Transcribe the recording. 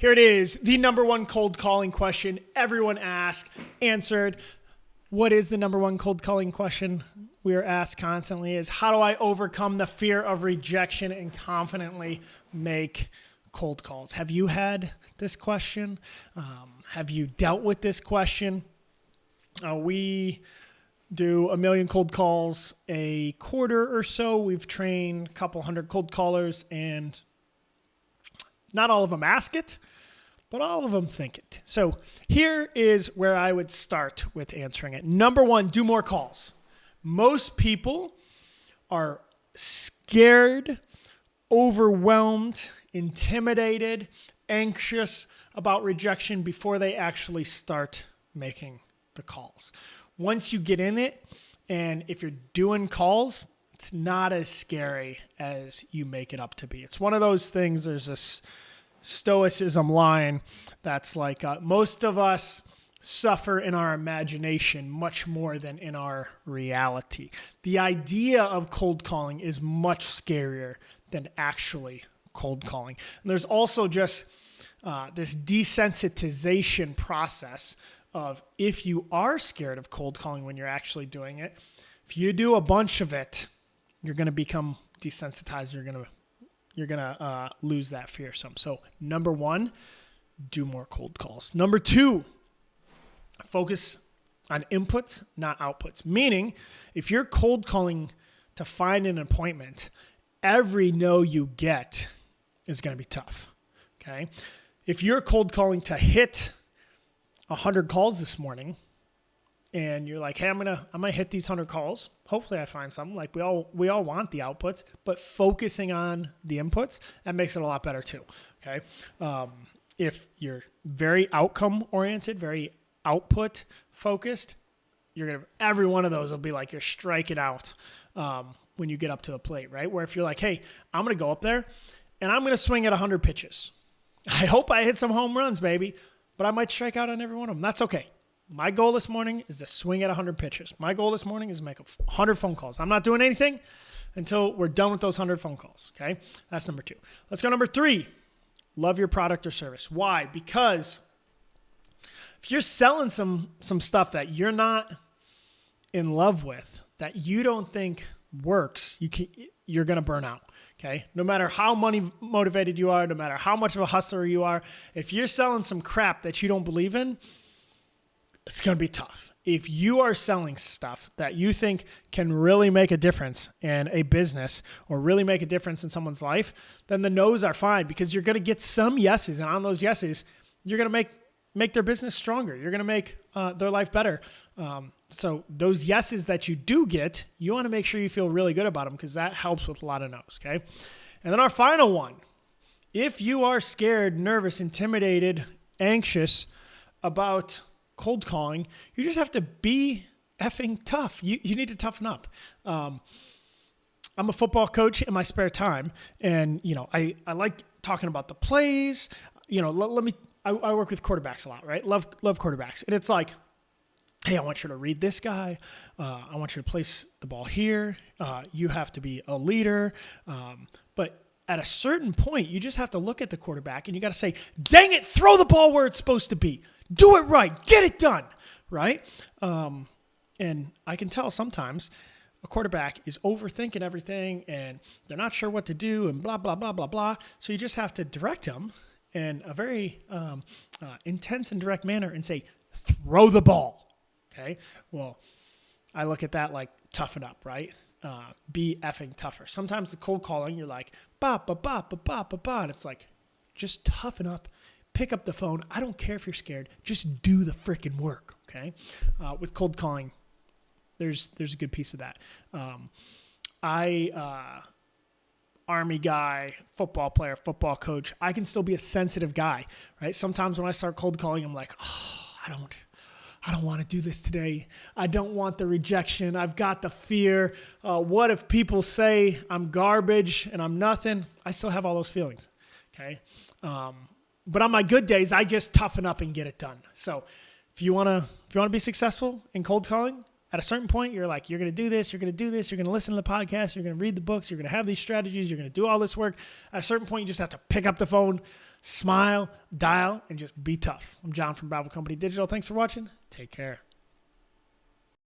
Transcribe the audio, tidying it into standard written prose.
Here it is, the number one cold calling question everyone asked, answered. What is the number one cold calling question we are asked constantly is, how do I overcome the fear of rejection and confidently make cold calls? Have you had this question? Have you dealt with this question? We do 1 million cold calls a quarter or so. We've trained a couple hundred cold callers, and not all of them ask it, but all of them think it. So here is where I would start with answering it. Number one, do more calls. Most people are scared, overwhelmed, intimidated, anxious about rejection before they actually start making the calls. Once you get in it, and if you're doing calls, it's not as scary as you make it up to be. It's one of those things, there's this stoicism line that's like, most of us suffer in our imagination much more than in our reality. The idea of cold calling is much scarier than actually cold calling. And there's also just this desensitization process of, if you are scared of cold calling when you're actually doing it, if you do a bunch of it, you're going to become desensitized. You're going to lose that fear some. So number one, do more cold calls. Number two, focus on inputs, not outputs. Meaning, if you're cold calling to find an appointment, every no you get is going to be tough. Okay. If you're cold calling to hit 100 calls this morning, and you're like, hey, I'm gonna hit these 100 calls. Hopefully I find something. Like we all want the outputs, but focusing on the inputs, that makes it a lot better too. Okay. If you're very outcome oriented, very output focused, every one of those will be like you're striking out when you get up to the plate, right? Where if you're like, hey, I'm gonna go up there and I'm gonna swing at 100 pitches. I hope I hit some home runs, baby, but I might strike out on every one of them. That's okay. My goal this morning is to swing at 100 pitches. My goal this morning is to make 100 phone calls. I'm not doing anything until we're done with those 100 phone calls, okay? That's number two. Let's go number three. Love your product or service. Why? Because if you're selling some stuff that you're not in love with, that you don't think works, you're going to burn out, okay? No matter how money motivated you are, no matter how much of a hustler you are, if you're selling some crap that you don't believe in, it's going to be tough. If you are selling stuff that you think can really make a difference in a business or really make a difference in someone's life, then the no's are fine, because you're going to get some yeses. And on those yeses, you're going to make their business stronger. You're going to make their life better. So those yeses that you do get, you want to make sure you feel really good about them, because that helps with a lot of no's, okay? And then our final one, if you are scared, nervous, intimidated, anxious about cold calling, you just have to be effing tough. You need to toughen up. I'm a football coach in my spare time, and I like talking about the plays. I work with quarterbacks a lot, right? Love quarterbacks, and it's like, hey, I want you to read this guy. I want you to place the ball here. You have to be a leader, but at a certain point, you just have to look at the quarterback and you got to say, dang it, throw the ball where it's supposed to be. Do it right. Get it done, right? And I can tell sometimes a quarterback is overthinking everything and they're not sure what to do and blah, blah, blah, blah, blah. So you just have to direct them in a very intense and direct manner and say, throw the ball, okay? Well, I look at that like toughen up, right? Be effing tougher. Sometimes the cold calling, you're like, ba, ba, ba, ba, ba, ba, ba, and it's like, just toughen up. Pick up the phone. I don't care if you're scared. Just do the freaking work, okay? With cold calling, there's a good piece of that. Army guy, football player, football coach, I can still be a sensitive guy, right? Sometimes when I start cold calling, I'm like, oh, I don't want to do this today. I don't want the rejection. I've got the fear. What if people say I'm garbage and I'm nothing? I still have all those feelings, okay? But on my good days, I just toughen up and get it done. So if you want to be successful in cold calling, at a certain point, you're like, you're going to do this, you're going to do this, you're going to listen to the podcast, you're going to read the books, you're going to have these strategies, you're going to do all this work. At a certain point, you just have to pick up the phone, Smile, dial, and just be tough. I'm John from Bravo Company Digital. Thanks for watching. Take care.